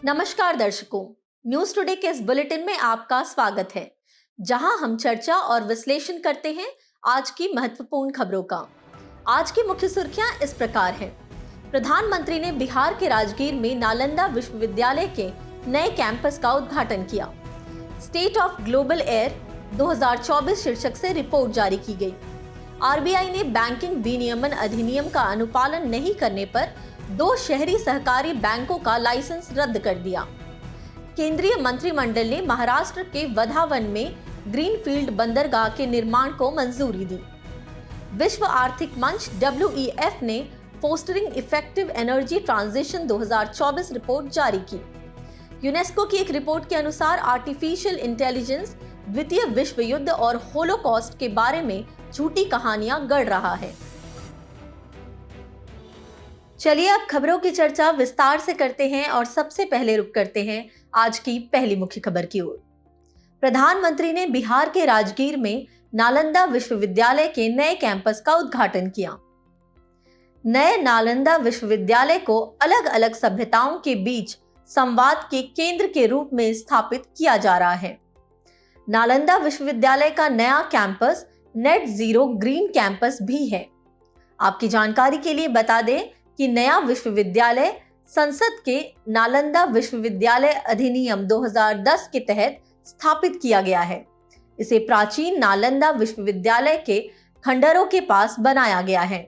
नमस्कार दर्शकों, news today के इस बुलेटिन में आपका स्वागत है, जहां हम चर्चा और विश्लेषण करते हैं आज की महत्वपूर्ण खबरों का। आज की मुख्य सुर्खियां इस प्रकार हैं। प्रधानमंत्री ने बिहार के राजगीर में नालंदा विश्वविद्यालय के नए कैंपस का उद्घाटन किया। स्टेट ऑफ ग्लोबल एयर 2024 शीर्षक से रिपोर्ट जारी की गई। आरबीआई ने बैंकिंग विनियमन अधिनियम का अनुपालन नहीं करने पर 2 शहरी सहकारी बैंकों का लाइसेंस रद्द कर दिया। केंद्रीय मंत्रिमंडल ने महाराष्ट्र के वधावन में ग्रीनफील्ड बंदरगाह के निर्माण को मंजूरी दी। विश्व आर्थिक मंच WEF ने fostering effective energy transition 2024 report जारी की। यूनेस्को की एक रिपोर्ट के अनुसार आर्टिफिशियल इंटेलिजेंस द्वितीय विश्व युद्ध और होलोकॉस्ट के बारे में झूठी कहानियां गढ़ रहा है। चलिए अब खबरों की चर्चा विस्तार से करते हैं और सबसे पहले रुक करते हैं आज की पहली मुख्य खबर की ओर। प्रधानमंत्री ने बिहार के राजगीर में नालंदा विश्वविद्यालय के नए कैंपस का उद्घाटन किया। नए नालंदा विश्वविद्यालय को अलग अलग सभ्यताओं के बीच संवाद के केंद्र के रूप में स्थापित किया जा रहा है। नालंदा विश्वविद्यालय का नया campus net zero green campus भी है। आपकी जानकारी के लिए बता दें कि नया विश्वविद्यालय संसद के नालंदा विश्वविद्यालय अधिनियम 2010 के तहत स्थापित किया गया है। इसे प्राचीन नालंदा विश्वविद्यालय के खंडरों के पास बनाया गया है।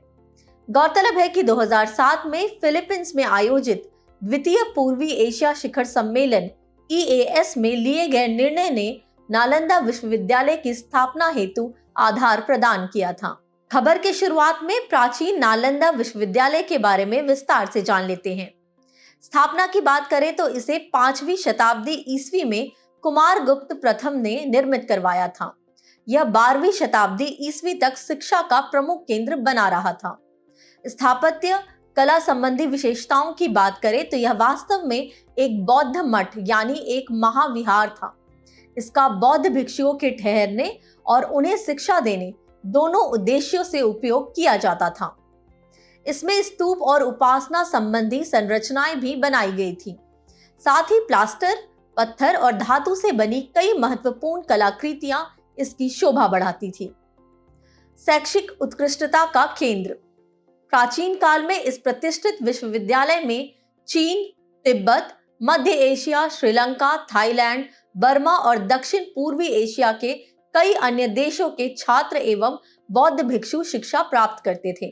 गौरतलब है कि 2007 में फिलीपींस में आयोजित द्वितीय पूर्वी एशिया शिखर सम्मेलन EAS में लिए गए निर्णय ने नालंदा विश्वविद्यालय की स्थापना हेतु आधार प्रदान किया था। खबर के शुरुआत में प्राचीन नालंदा विश्वविद्यालय के बारे में विस्तार से जान लेते हैं। स्थापना की बात करें तो इसे 5वीं शताब्दी ईस्वी में कुमारगुप्त प्रथम ने निर्मित करवाया था। यह 12वीं शताब्दी ईस्वी तक शिक्षा का प्रमुख केंद्र बना रहा था। स्थापत्य कला संबंधी विशेषताओं की बात करें तो यह वास्तव में एक बौद्ध मठ यानी एक महाविहार था। इसका बौद्ध भिक्षुओं के ठहरने और उन्हें शिक्षा देने दोनों उद्देश्यों से उपयोग किया जाता था। इसमें स्तूप और उपासना संबंधी संरचनाएं भी बनाई गई थी। साथ ही प्लास्टर, पत्थर और धातु से बनी कई महत्वपूर्ण कलाकृतियां इसकी शोभा बढ़ाती थी। शैक्षिक उत्कृष्टता का केंद्र। प्राचीन काल में इस प्रतिष्ठित विश्वविद्यालय में चीन, तिब्बत, मध्य एशिया, श्रीलंका, थाईलैंड, बर्मा और दक्षिण पूर्वी एशिया के कई अन्य देशों के छात्र एवं बौद्ध भिक्षु शिक्षा प्राप्त करते थे।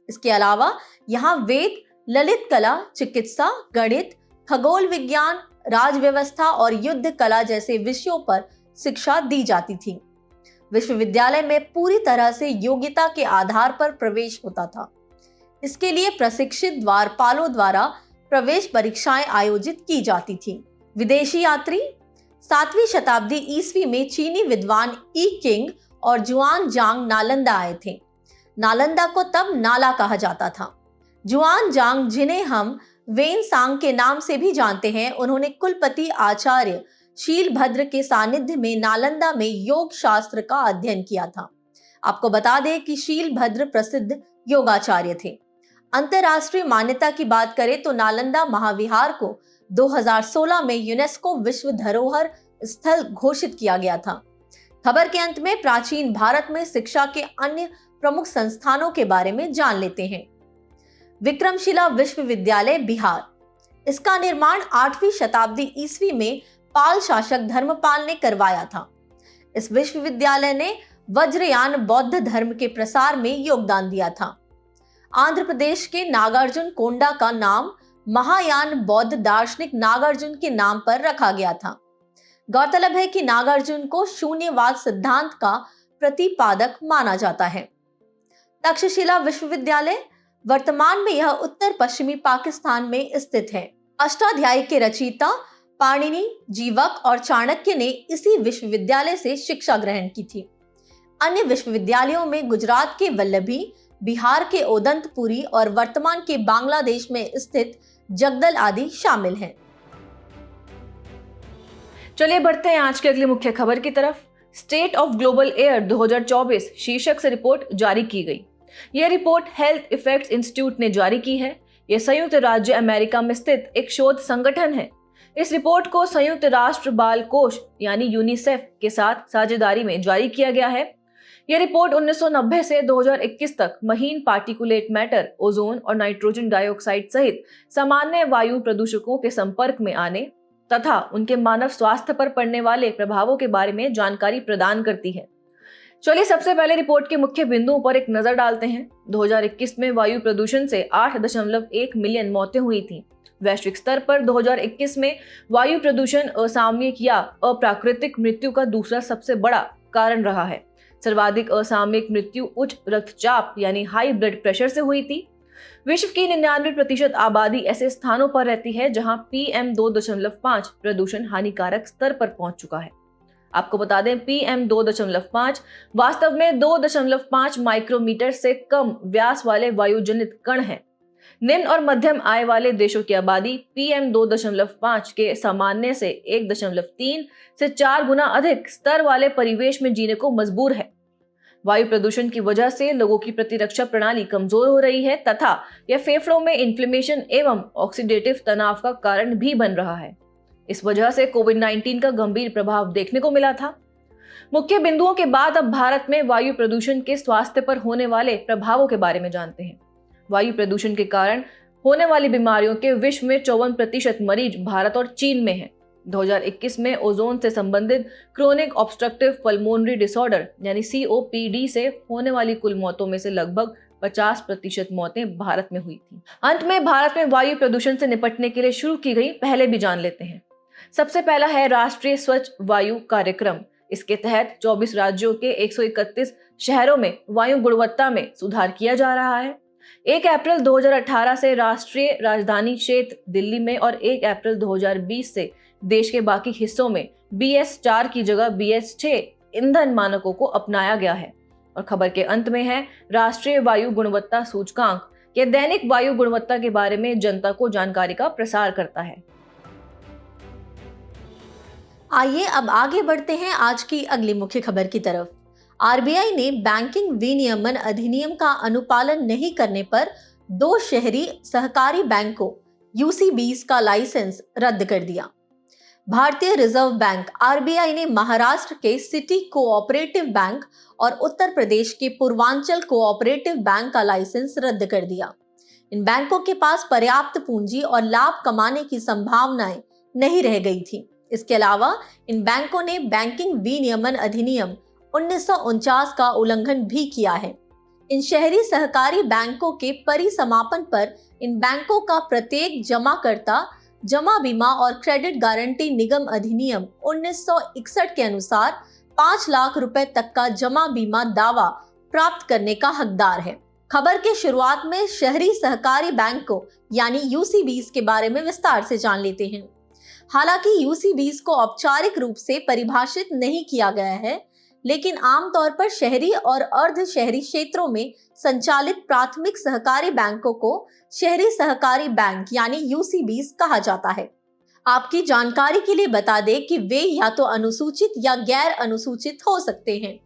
इसके अलावा यहाँ वेद, ललित कला, चिकित्सा, गणित, खगोल विज्ञान, राजव्यवस्था और युद्ध कला जैसे विषयों पर शिक्षा दी जाती थी। विश्वविद्यालय में पूरी तरह से योग्यता के आधार पर प्रवेश होता था। इसके लिए प्रशिक्षित द्वारपालों द्वारा प्रवेश परीक्षाएं आयोजित की जाती थी। विदेशी यात्री। 7वीं शताब्दी ईस्वी में चीनी विद्वान ई किंग और जुआन जांग नालंदा आए थे। नालंदा को तब नाला कहा जाता था। जुआन जांग, जिन्हें हम वेन सांग के नाम से भी जानते हैं, उन्होंने कुलपति आचार्य शीलभद्र के सानिध्य में नालंदा में योग शास्त्र का अध्ययन किया था। आपको बता दें कि शीलभद्र प्रसिद्ध योगाचार्य थे। अंतरराष्ट्रीय मान्यता की बात करें तो नालंदा महाविहार को 2016 में यूनेस्को विश्व धरोहर स्थल घोषित किया गया था। खबर के अंत में प्राचीन भारत में शिक्षा के अन्य प्रमुख संस्थानों के बारे में जान लेते हैं। विक्रमशिला विश्वविद्यालय बिहार। इसका निर्माण 8वीं शताब्दी ईस्वी में पाल शासक धर्मपाल ने करवाया था। इस विश्वविद्यालय ने वज्रयान बौद्ध धर्म के प्रसार में योगदान दिया था। आंध्र प्रदेश के नागार्जुन कोंडा का नाम महायान बौद्ध दार्शनिक नागार्जुन के नाम पर रखा गया था। गौरतलब है कि नागार्जुन को शून्यवाद सिद्धांत का प्रतिपादक माना जाता है। तक्षशिला विश्वविद्यालय। वर्तमान में यह उत्तर पश्चिमी पाकिस्तान में स्थित है। अष्टाध्यायी के रचयिता पाणिनि, जीवक और चाणक्य ने इसी विश्वविद्यालय से शिक्षा ग्रहण की थी। अन्य विश्वविद्यालयों में गुजरात के वल्लभी, बिहार के ओदंतपुरी और वर्तमान के बांग्लादेश में स्थित जगदल आदि शामिल हैं। चलिए बढ़ते हैं आज की अगली मुख्य खबर की तरफ। स्टेट ऑफ ग्लोबल एयर 2024 शीर्षक से रिपोर्ट जारी की गई। यह रिपोर्ट हेल्थ इफेक्ट्स इंस्टीट्यूट ने जारी की है। यह संयुक्त राज्य अमेरिका में स्थित एक शोध संगठन है इस रिपोर्ट को संयुक्त राष्ट्र बाल कोष यानी यूनिसेफ के साथ साझेदारी में जारी किया गया है। यह रिपोर्ट 1990 से 2021 तक महीन पार्टिकुलेट मैटर, ओजोन और नाइट्रोजन डाइऑक्साइड सहित सामान्य वायु प्रदूषकों के संपर्क में आने तथा उनके मानव स्वास्थ्य पर पड़ने वाले प्रभावों के बारे में जानकारी प्रदान करती है। चलिए सबसे पहले रिपोर्ट के मुख्य बिंदुओं पर एक नजर डालते हैं। 2021 में वायु प्रदूषण से 8.1 मिलियन मौतें हुई थीं। वैश्विक स्तर पर 2021 में वायु प्रदूषण असामयिक या अप्राकृतिक मृत्यु का दूसरा सबसे बड़ा कारण रहा है। सर्वाधिक असामयिक मृत्यु उच्च रक्तचाप यानी हाई ब्लड प्रेशर से हुई थी। विश्व की 99% आबादी ऐसे स्थानों पर रहती है जहां PM 2.5 प्रदूषण हानिकारक स्तर पर पहुंच चुका है। आपको बता दें PM 2.5 वास्तव में 2.5 माइक्रोमीटर से कम व्यास वाले वायुजनित कण हैं। निम्न और मध्यम आय वाले देशों की आबादी PM 2.5 के सामान्य से 1.3 से 4 गुना अधिक स्तर वाले परिवेश में जीने को मजबूर है। वायु प्रदूषण की वजह से लोगों की प्रतिरक्षा प्रणाली कमजोर हो रही है तथा यह फेफड़ों में इन्फ्लेमेशन एवं ऑक्सीडेटिव तनाव का कारण भी बन रहा है। इस वजह से कोविड-19 का गंभीर प्रभाव देखने को मिला था। मुख्य बिंदुओं के बाद अब भारत में वायु प्रदूषण के स्वास्थ्य पर होने वाले प्रभावों के बारे में जानते हैं। वायु प्रदूषण के कारण होने वाली बीमारियों के विश्व में 54% मरीज भारत और चीन में हैं। 2021 में ओजोन से संबंधित क्रोनिक ऑब्स्ट्रक्टिव पल्मोनरी डिसऑर्डर यानी COPD से होने वाली कुल मौतों में से लगभग 50% मौतें भारत में हुई थी। अंत में भारत में वायु प्रदूषण से निपटने के लिए शुरू की गई पहले भी जान लेते हैं। सबसे पहला है राष्ट्रीय स्वच्छ वायु कार्यक्रम। इसके तहत 24 राज्यों के 131 शहरों में वायु गुणवत्ता में सुधार किया जा रहा है। 1 अप्रैल 2018 से राष्ट्रीय राजधानी क्षेत्र दिल्ली में और 1 अप्रैल 2020 से देश के बाकी हिस्सों में BS4 की जगह BS6 ईंधन मानकों को अपनाया गया है। और खबर के अंत में है राष्ट्रीय वायु गुणवत्ता सूचकांक। यह दैनिक वायु गुणवत्ता के बारे में जनता को जानकारी का प्रसार करता है। आइए अब आगे बढ़ते हैं आज की अगली मुख्य खबर की तरफ। RBI ने बैंकिंग विनियमन अधिनियम का अनुपालन नहीं करने पर 2 शहरी सहकारी बैंकों UCBs का लाइसेंस रद्द कर दिया। भारतीय रिजर्व बैंक RBI ने महाराष्ट्र के सिटी कोऑपरेटिव बैंक और उत्तर प्रदेश के पूर्वांचल कोऑपरेटिव बैंक का लाइसेंस रद्द कर दिया। इन बैंकों के पास पर्याप्त पूंजी और लाभ कमाने की संभावनाएं नहीं रह गई थी। इसके अलावा इन बैंकों ने बैंकिंग विनियमन अधिनियम 1949 का उल्लंघन भी किया है। इन शहरी सहकारी बैंकों के परिसमापन पर इन बैंकों का प्रत्येक जमाकर्ता जमा बीमा और क्रेडिट गारंटी निगम अधिनियम 1961 के अनुसार 5 लाख रुपए तक का जमा बीमा दावा प्राप्त करने का हकदार है। खबर के शुरुआत में शहरी सहकारी बैंकों यानी UCBs के बारे में विस्तार से जान लेते हैं। हालांकि UCBs को औपचारिक रूप से परिभाषित नहीं किया गया है, लेकिन आमतौर पर शहरी और अर्ध शहरी क्षेत्रों में संचालित प्राथमिक सहकारी बैंकों को शहरी सहकारी बैंक यानी UCBs कहा जाता है। आपकी जानकारी के लिए बता दें कि वे या तो अनुसूचित या गैर अनुसूचित हो सकते हैं।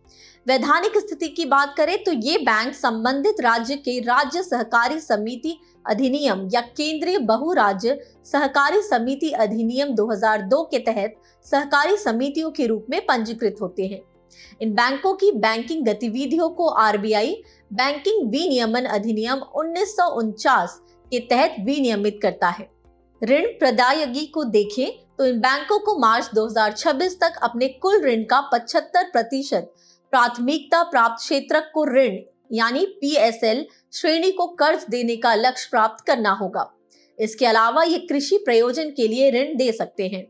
वैधानिक स्थिति की बात करें तो ये बैंक संबंधित राज्य के राज्य सहकारी समिति अधिनियम या केंद्रीय बहुराज्य सहकारी समिति अधिनियम 2002 के तहत सहकारी समितियों के रूप में पंजीकृत होते हैं। इन बैंकों की बैंकिंग गतिविधियों को RBI बैंकिंग विनियमन अधिनियम 1949 के तहत विनियमित करता है। ऋण प्रदायगी को देखें तो इन बैंकों को मार्च 2026 तक अपने कुल ऋण का 75% प्राथमिकता प्राप्त क्षेत्रक को ऋण यानी PSL श्रेणी को कर्ज देने का लक्ष्य प्राप्त करना होगा। इसके अलावा ये कृषि प्रयोजन के लिए ऋण दे सकते हैं।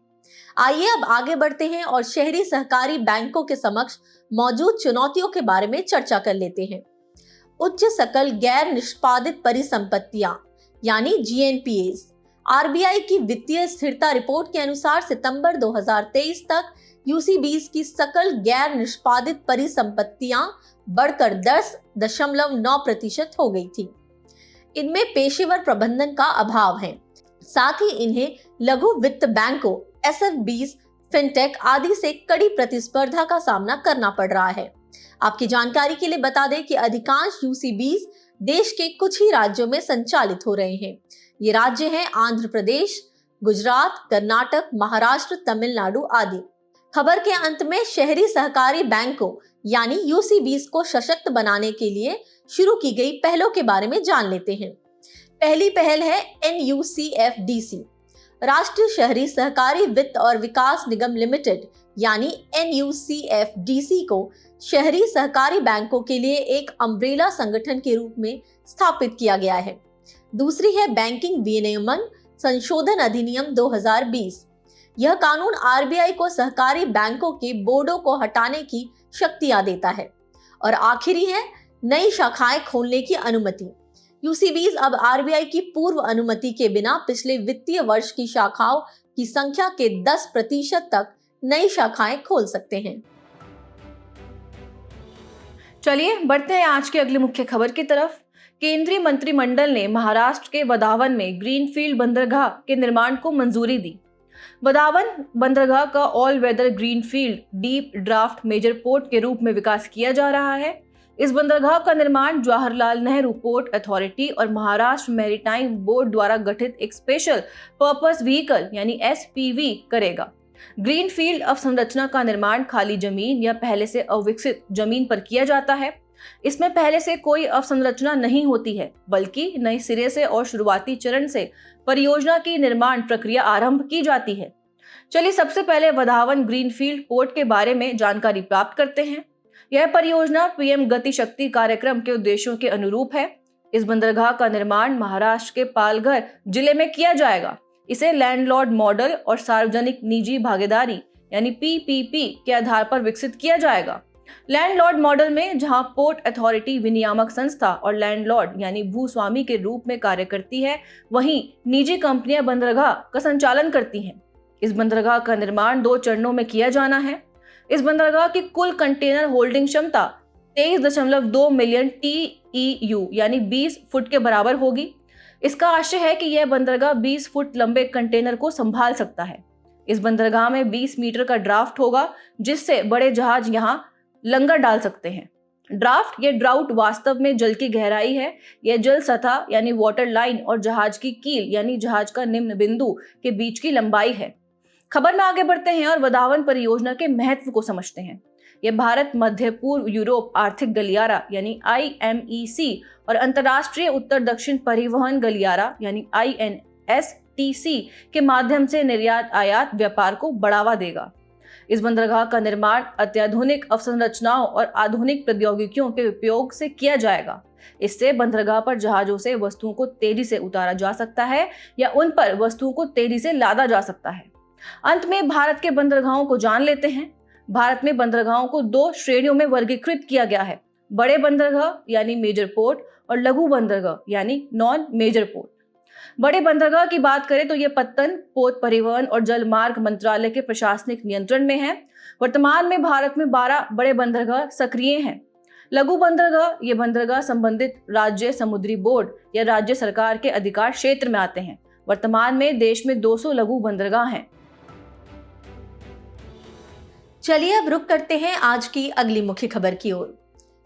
आइए अब आगे बढ़ते हैं और शहरी सहकारी बैंकों के समक्ष मौजूद चुनौतियों के बारे में चर्चा कर लेते हैं। उच्च सकल गैर निष्पादित परिसंपत्तियां यानी GNPAs। RBI की वित्तीय स्थिरता रिपोर्ट के अनुसार सितंबर 2023 तक UCBs की सकल गैर निष्पादित परिसंपत्तियां बढ़कर 10.9% हो गई थी। इनमें पेशेवर प्रबंधन का अभाव है। साथ ही इन्हें लघु वित्त बैंकों SFBs, फिनटेक आदि से कड़ी प्रतिस्पर्धा का सामना करना पड़ रहा है। आपकी जानकारी के लिए बता दें कि अधिकांश UCBs देश के कुछ ही राज्यों में संचालित हो रहे हैं। ये राज्य हैं आंध्र प्रदेश, गुजरात, कर्नाटक, महाराष्ट्र, तमिलनाडु आदि। खबर के अंत में शहरी सहकारी बैंकों यानी यूसीबीज को सशक्त बनाने के लिए शुरू की गई पहलों के बारे में जान लेते हैं। पहली पहल है NUCFDC, राष्ट्रीय शहरी सहकारी वित्त और विकास निगम लिमिटेड यानी NUCFDC को शहरी सहकारी बैंकों के लिए एक अम्ब्रेला संगठन के रूप में स्थापित किया गया है। दूसरी है बैंकिंग विनियमन संशोधन अधिनियम 2020। यह कानून RBI को सहकारी बैंकों के बोर्डों को हटाने की शक्तियां देता है। और आखिरी है नई शाखाएं खोलने की अनुमति। यूसीबीज अब RBI की पूर्व अनुमति के बिना पिछले वित्तीय वर्ष की शाखाओं की संख्या के 10% तक नई शाखाएं खोल सकते हैं। चलिए बढ़ते हैं आज की अगली मुख्य खबर की तरफ। केंद्रीय मंत्रिमंडल ने महाराष्ट्र के वधावन में ग्रीनफील्ड बंदरगाह के निर्माण को मंजूरी दी। वधावन बंदरगाह का all weather greenfield deep draft major port के रूप में विकास किया जा रहा है। इस बंदरगाह का निर्माण जवाहरलाल नेहरू पोर्ट अथॉरिटी और महाराष्ट्र मैरीटाइम बोर्ड द्वारा गठित एक स्पेशल पर्पस व्हीकल यानी SPV करेगा। ग्रीनफील्ड अवसंरचना का निर्माण खाली जमीन या पहले से अविकसित जमीन पर किया जाता है। इसमें पहले से कोई अवसंरचना नहीं होती है, बल्कि नए सिरे से और शुरुआती चरण से परियोजना की निर्माण प्रक्रिया आरंभ की जाती है। चलिए सबसे पहले वधावन ग्रीनफील्ड पोर्ट के बारे में जानकारी प्राप्त करते हैं। यह परियोजना PM गति शक्ति कार्यक्रम के उद्देश्यों के अनुरूप है। इस बंदरगाह का निर्माण महाराष्ट्र के पालघर जिले में किया जाएगा। इसे लैंडलॉर्ड मॉडल और सार्वजनिक निजी भागीदारी यानी PPP के आधार पर विकसित किया जाएगा। लैंडलॉर्ड मॉडल में जहां पोर्ट अथॉरिटी विनियामक संस्था और लैंडलॉर्ड यानी भूस्वामी के रूप में कार्य करती है, वहीं निजी कंपनियां बंदरगाह का संचालन करती हैं। इस बंदरगाह का निर्माण 2 चरणों में किया जाना है। इस बंदरगाह की कुल कंटेनर होल्डिंग क्षमता 23.2 मिलियन TEU यानी 20 फुट के बराबर होगी। इसका आशय है कि यह बंदरगाह 20 फुट लंबे कंटेनर को संभाल सकता है। इस बंदरगाह में 20 मीटर का ड्राफ्ट होगा, जिससे बड़े जहाज यहां लंगर डाल सकते हैं। ड्राफ्ट या ड्राउट वास्तव में जल की गहराई है। यह जल सतह यानी वाटर लाइन और जहाज की कील यानी जहाज का निम्न बिंदु के बीच की लंबाई है। खबर में आगे बढ़ते हैं और वधावन परियोजना के महत्व को समझते हैं। यह भारत मध्य पूर्व यूरोप आर्थिक गलियारा यानी IMEC और अंतर्राष्ट्रीय उत्तर दक्षिण परिवहन गलियारा यानी INSTC के माध्यम से निर्यात आयात व्यापार को बढ़ावा देगा। इस बंदरगाह का निर्माण अत्याधुनिक अवसंरचनाओं और आधुनिक प्रौद्योगिकियों के उपयोग से किया जाएगा। इससे बंदरगाह पर जहाजों से वस्तुओं को तेजी से उतारा जा सकता है या उन पर वस्तुओं को तेजी से लादा जा सकता है। अंत में भारत के बंदरगाहों को जान लेते हैं। भारत में बंदरगाहों को 2 श्रेणियों में वर्गीकृत किया गया है, बड़े बंदरगाह यानी मेजर पोर्ट और लघु बंदरगाह यानी नॉन मेजर पोर्ट। बड़े बंदरगाह की बात करें तो यह पत्तन, पोत परिवहन और जल मार्ग मंत्रालय के प्रशासनिक नियंत्रण में है। वर्तमान में भारत में 12 बड़े बंदरगाह सक्रिय हैं। लघु बंदरगाह ये बंदरगाह संबंधित राज्य समुद्री बोर्ड या राज्य सरकार के अधिकार क्षेत्र में आते हैं। वर्तमान में देश में 200 लघु बंदरगाह हैं। चलिए अब रुक करते हैं आज की अगली मुख्य खबर की ओर।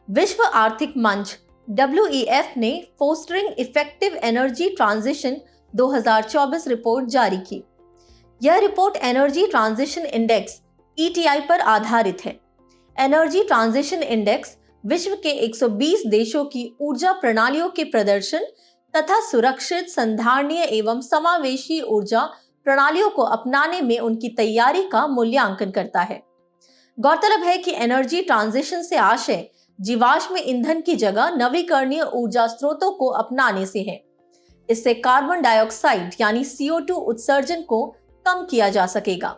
विश्व आर्थिक मंच WEF ने fostering effective energy transition 2024 report जारी की। यह report energy transition index ETI पर आधारित है। एनर्जी ट्रांजिशन इंडेक्स विश्व के 120 देशों की ऊर्जा प्रणालियों के प्रदर्शन तथा सुरक्षित, संधारणीय एवं समावेशी ऊर्जा प्रणालियों को अपनाने में उनकी तैयारी का मूल्यांकन करता है। गौरतलब है कि एनर्जी ट्रांजिशन से आशय जीवाश्म ईंधन की जगह नवीकरणीय ऊर्जा स्रोतों को अपनाने से है। इससे कार्बन डाइऑक्साइड यानी CO2 उत्सर्जन को कम किया जा सकेगा।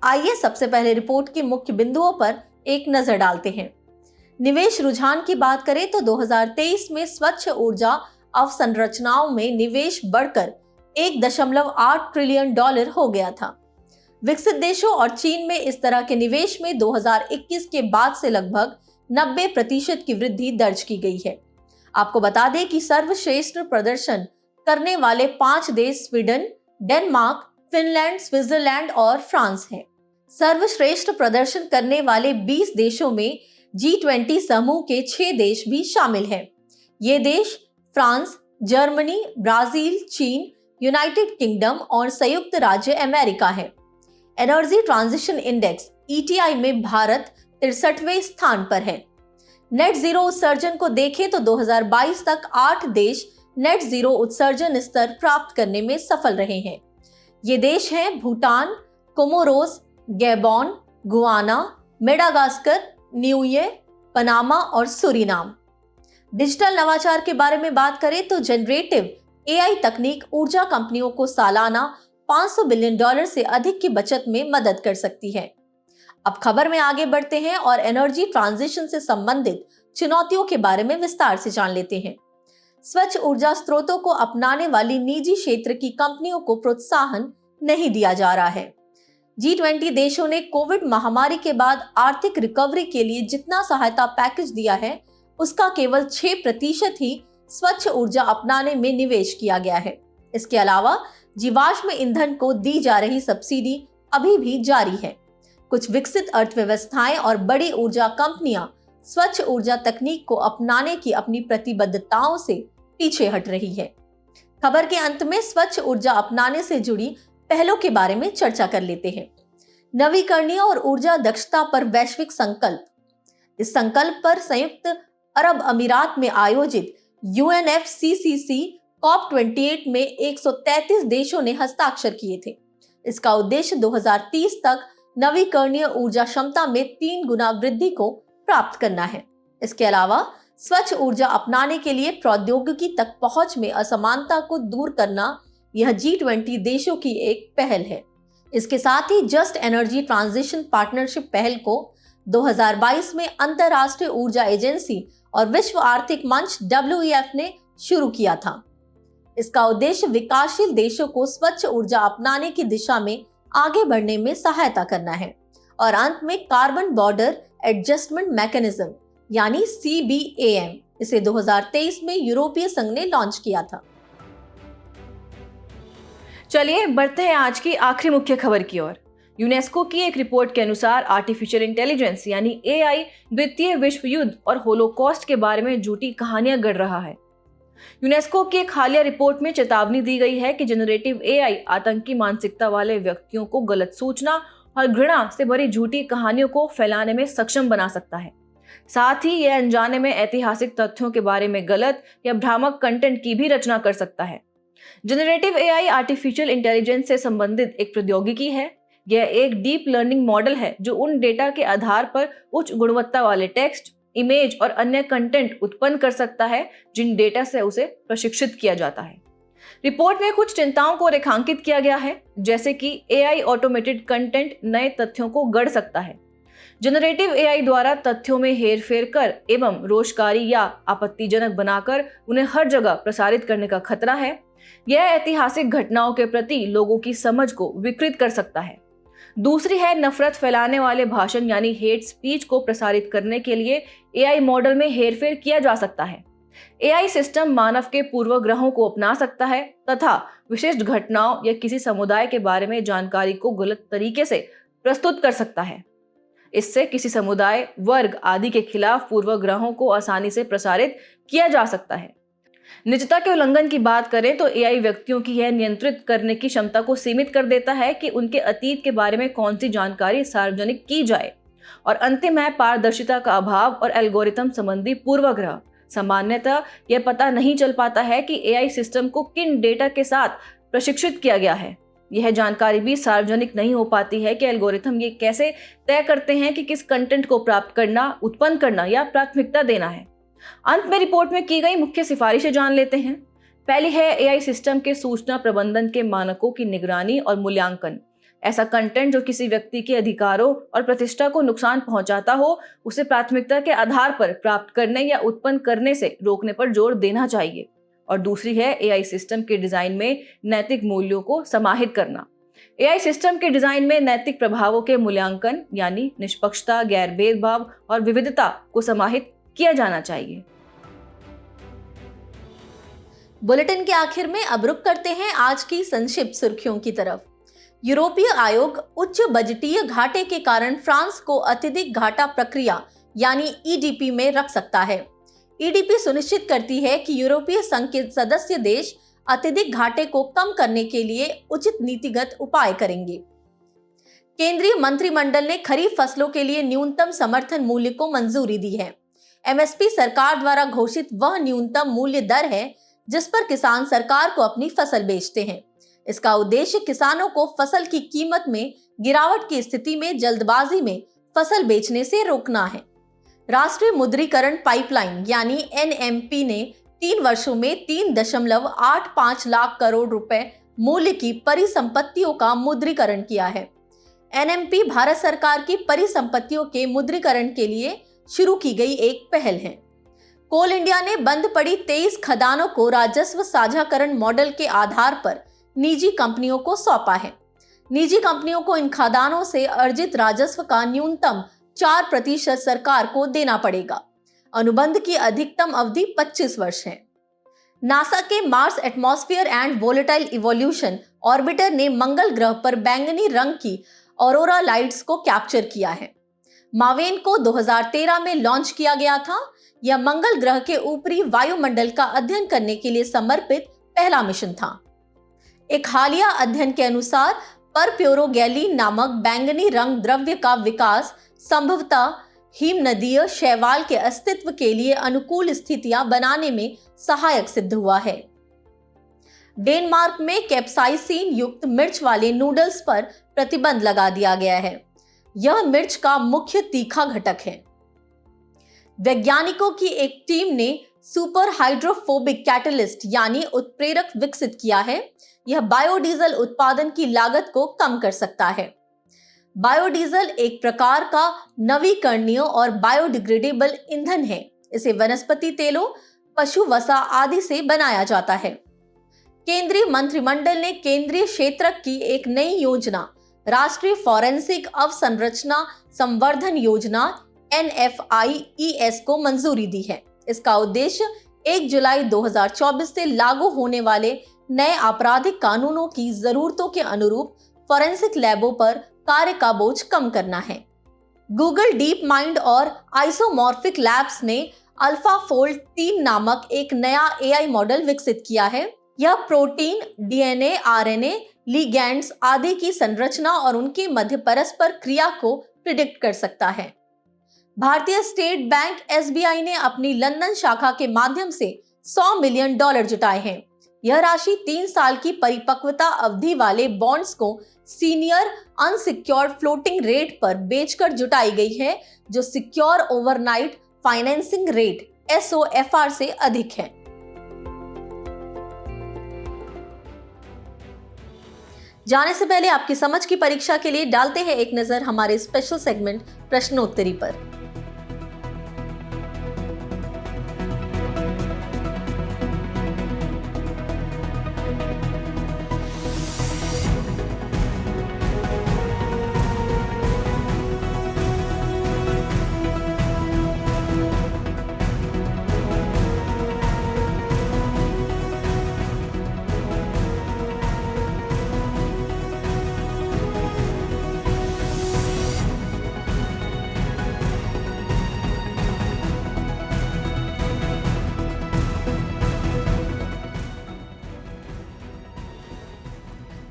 आइए सबसे पहले रिपोर्ट के मुख्य बिंदुओं पर एक नजर डालते हैं। निवेश रुझान की बात करें तो 2023 में स्वच्छ ऊर्जा अवसंरचनाओं में निवेश बढ़कर $1.8 ट्रिलियन हो गया था। विकसित देशों और चीन में इस तरह के निवेश में 2021 के बाद से लगभग 90% की वृद्धि दर्ज की गई है। आपको बता दें कि सर्वश्रेष्ठ प्रदर्शन करने वाले 5 देश स्वीडन, डेनमार्क, फिनलैंड, स्विट्जरलैंड और फ्रांस हैं। सर्वश्रेष्ठ प्रदर्शन करने वाले 20 देशों में G20 समूह के 6 देश भी शामिल हैं। ये देश फ्रांस, जर्मनी, ब्राजील, चीन, यूनाइटेड किंगडम और संयुक्त राज्य अमेरिका है। एनर्जी ट्रांजिशन इंडेक्स ETI में भारत 63वें स्थान पर है। नेट जीरो उत्सर्जन को देखें तो 2022 तक 8 देश नेट जीरो उत्सर्जन स्तर प्राप्त करने में सफल रहे हैं। ये देश हैं Bhutan, Comoros, Gabon, Guyana, Madagascar, Niue, Panama और सूरीनाम। डिजिटल नवाचार के बारे में बात करें तो जनरेटिव AI तकनीक ऊर्जा कंपनियों को सालाना $500 बिलियन से अधिक की बचत में मदद कर सकती है। अब खबर में आगे बढ़ते हैं और एनर्जी ट्रांजिशन से संबंधित चुनौतियों के बारे में विस्तार से जान लेते हैं। स्वच्छ ऊर्जा स्रोतों को अपनाने वाली निजी क्षेत्र की कंपनियों को प्रोत्साहन नहीं दिया जा रहा है। G20 देशों ने कोविड महामारी के बाद आर्थिक रिकवरी के लिए जितना सहायता पैकेज दिया है, उसका केवल 6% ही स्वच्छ ऊर्जा अपनाने में निवेश किया गया है। इसके अलावा जीवाश्म ईंधन को दी जा रही सब्सिडी अभी भी जारी है। कुछ विकसित अर्थव्यवस्थाएं और बड़ी ऊर्जा कंपनियां स्वच्छ ऊर्जा तकनीक को अपनाने की अपनी प्रतिबद्धताओं से पीछे हट रही है। खबर के अंत में स्वच्छ ऊर्जा अपनाने से जुड़ी पहलों के बारे में चर्चा कर लेते हैं। नवीकरणीय और ऊर्जा दक्षता पर वैश्विक संकल्प। इस संकल्प पर संयुक्त अरब अमीरात में आयोजित UNFCCC COP28 में 133 देशों ने हस्ताक्षर किए थे। इसका उद्देश्य 2030 तक नवीकरणीय ऊर्जा क्षमता में 3 गुना वृद्धि को प्राप्त करना है। इसके अलावा स्वच्छ ऊर्जा अपनाने के लिए प्रौद्योगिकी तक पहुंच में असमानता को दूर करना यह G20 देशों की एक पहल है। इसके साथ ही जस्ट एनर्जी ट्रांजिशन पार्टनरशिप पहल को 2022 में अंतर्राष्ट्रीय ऊर्जा एजेंसी और विश्व आर्थिक मंच WEF ने शुरू किया था। इसका उद्देश्य विकासशील देशों को स्वच्छ ऊर्जा अपनाने की दिशा में आगे बढ़ने में सहायता करना है। और अंत में कार्बन बॉर्डर एडजस्टमेंट मैकेनिज्म यानी CBAM, इसे 2023 में यूरोपीय संघ ने लॉन्च किया था। चलिए बढ़ते हैं आज की आखिरी मुख्य खबर की ओर। यूनेस्को की एक रिपोर्ट के अनुसार आर्टिफिशियल इंटेलिजेंस यानी AI द्वितीय विश्व युद्ध और होलोकॉस्ट के बारे में झूठी कहानियां गढ़ रहा है। यूनेस्को की एक हालिया रिपोर्ट में चेतावनी दी गई है कि जनरेटिव AI आतंकी मानसिकता वाले व्यक्तियों को गलत सूचना और घृणा से भरी झूठी कहानियों को फैलाने में सक्षम बना सकता है। साथ ही यह अनजाने में ऐतिहासिक तथ्यों के बारे में गलत या भ्रामक कंटेंट की भी रचना कर सकता है। जनरेटिव AI आर्टिफिशियल इंटेलिजेंस से संबंधित एक प्रौद्योगिकी है। यह एक डीप लर्निंग मॉडल है जो उन डेटा के आधार पर उच्च गुणवत्ता वाले टेक्स्ट, इमेज और अन्य कंटेंट उत्पन्न कर सकता है जिन डेटा से उसे प्रशिक्षित किया जाता है। रिपोर्ट में कुछ चिंताओं को रेखांकित किया गया है, जैसे कि AI ऑटोमेटेड कंटेंट नए तथ्यों को गढ़ सकता है। जनरेटिव AI द्वारा तथ्यों में हेरफेर कर एवं रोषकारी या आपत्तिजनक बनाकर उन्हें हर जगह प्रसारित करने का खतरा है। यह ऐतिहासिक घटनाओं के प्रति लोगों की समझ को विकृत कर सकता है। दूसरी है नफरत फैलाने वाले भाषण यानी हेट स्पीच को प्रसारित करने के लिए AI मॉडल में हेरफेर किया जा सकता है। AI सिस्टम मानव के पूर्वग्रहों को अपना सकता है तथा विशिष्ट घटनाओं या किसी समुदाय के बारे में जानकारी को गलत तरीके से प्रस्तुत कर सकता है। इससे किसी समुदाय, वर्ग आदि के खिलाफ पूर्वग्रहों को आसानी से प्रसारित किया जा सकता है। निजता के उल्लंघन की बात करें तो AI व्यक्तियों की यह नियंत्रित करने की क्षमता को सीमित कर देता है कि उनके अतीत के बारे में कौन सी जानकारी सार्वजनिक की जाए। और अंतिम है पारदर्शिता का अभाव और एल्गोरिथम संबंधी पूर्वाग्रह। सामान्यतः यह पता नहीं चल पाता है कि AI सिस्टम को किन डेटा के साथ प्रशिक्षित किया गया है। यह जानकारी भी सार्वजनिक नहीं हो पाती है कि एल्गोरिथम ये कैसे तय करते हैं कि किस कंटेंट को प्राप्त करना, उत्पन्न करना या प्राथमिकता देना है। अंत में रिपोर्ट में की गई मुख्य सिफारिशें जान लेते हैं। पहली है AI सिस्टम के सूचना प्रबंधन के मानकों की निगरानी और मूल्यांकन। ऐसा कंटेंट जो किसी व्यक्ति के अधिकारों और प्रतिष्ठा को नुकसान पहुंचाता हो, उसे प्राथमिकता के आधार पर प्राप्त करने या उत्पन्न करने से रोकने पर जोर देना चाहिए। और दूसरी है AI सिस्टम के डिजाइन में नैतिक मूल्यों को समाहित करना। AI सिस्टम के डिजाइन में नैतिक प्रभावों के मूल्यांकन यानी निष्पक्षता, गैर भेदभाव और विविधता को समाहित किया जाना चाहिए। बुलेटिन के आखिर में अब रुक करते हैं आज की संक्षिप्त सुर्खियों की तरफ। यूरोपीय आयोग उच्च बजटीय घाटे के कारण फ्रांस को अत्यधिक घाटा प्रक्रिया यानी EDP में रख सकता है। EDP सुनिश्चित करती है कि यूरोपीय संघ के सदस्य देश अत्यधिक घाटे को कम करने के लिए उचित नीतिगत उपाय करेंगे। केंद्रीय मंत्रिमंडल ने खरीफ फसलों के लिए न्यूनतम समर्थन मूल्य को मंजूरी दी है। एमएसपी सरकार द्वारा घोषित वह न्यूनतम मूल्य दर है जिस पर किसान सरकार को अपनी फसल बेचते हैं। इसका उद्देश्य किसानों को फसल की कीमत में गिरावट की स्थिति में जल्दबाजी में फसल बेचने से रोकना है। राष्ट्रीय मुद्रीकरण पाइपलाइन यानी एनएमपी ने 3 वर्षों में 3.85 लाख करोड़ रुपए मूल्य की परिसंपत्तियों का मुद्रीकरण किया है। एनएमपी भारत सरकार की परिसंपत्तियों के मुद्रीकरण के लिए शुरू की गई एक पहल है। कोल इंडिया ने बंद पड़ी 23 खदानों को राजस्व साझाकरण मॉडल के आधार पर निजी कंपनियों को सौंपा है। निजी कंपनियों को इन खदानों से अर्जित राजस्व का न्यूनतम 4% सरकार को देना पड़ेगा। अनुबंध की अधिकतम अवधि 25 वर्ष है। नासा के Mars atmosphere and volatile evolution orbiter ने मंगल ग्रह पर बैंगनी रंग की ऑरोरा लाइट्स को कैप्चर किया है। मावेन को 2013 में लॉन्च किया गया था। यह मंगल ग्रह के ऊपरी वायुमंडल का अध्ययन करने के लिए समर्पित पहला मिशन था। एक हालिया अध्ययन के अनुसार परप्यूरोगैलीन नामक बैंगनी रंग द्रव्य का विकास संभवतः हिमनदीय शैवाल के अस्तित्व के लिए अनुकूल स्थितियां बनाने में सहायक सिद्ध हुआ है। डेनमार्क में कैप्साइसिन युक्त मिर्च वाले नूडल्स पर प्रतिबंध लगा दिया गया है। यह मिर्च का मुख्य तीखा घटक है। वैज्ञानिकों की एक टीम ने सुपर हाइड्रोफोबिक कैटलिस्ट यानी उत्प्रेरक विकसित किया है। यह बायोडीजल उत्पादन की लागत को कम कर सकता है। बायोडीजल एक प्रकार का नवीकरणीय और बायोडिग्रेडेबल ईंधन है। इसे वनस्पति तेलों, पशु वसा आदि से बनाया जाता है। केंद्रीय मंत्रिमंडल ने केंद्रीय क्षेत्र की एक नई योजना राष्ट्रीय फॉरेंसिक अवसंरचना संवर्धन योजना NFIES को मंजूरी दी है। इसका उद्देश्य 1 जुलाई 2024 से लागू होने वाले नए आपराधिक कानूनों की जरूरतों के अनुरूप फॉरेंसिक लैबों पर कार्य का बोझ कम करना है। गूगल डीप माइंड और आइसोमॉर्फिक लैब्स ने अल्फाफोल्ड 3 नामक एक नया AI मॉडल विकसित किया है। यह प्रोटीन, DNA, RNA, लिगैंड्स आदि की संरचना और उनके मध्य परस्पर क्रिया को प्रिडिक्ट कर सकता है। भारतीय स्टेट बैंक SBI ने अपनी लंदन शाखा के माध्यम से $100 मिलियन जुटाए हैं। यह राशि 3 साल की परिपक्वता अवधि वाले बॉन्ड्स को सीनियर अनसिक्योर्ड फ्लोटिंग रेट पर बेचकर जुटाई गई है, जो secure overnight financing rate SOFR से अधिक है। जाने से पहले आपकी समझ की परीक्षा के लिए डालते हैं एक नजर हमारे स्पेशल सेगमेंट प्रश्नोत्तरी पर।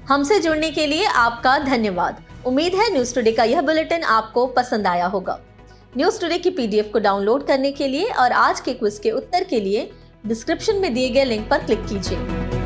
हमसे जुड़ने के लिए आपका धन्यवाद। उम्मीद है न्यूज टुडे का यह बुलेटिन आपको पसंद आया होगा। न्यूज टुडे की PDF को डाउनलोड करने के लिए और आज के क्विज के उत्तर के लिए डिस्क्रिप्शन में दिए गए लिंक पर क्लिक कीजिए।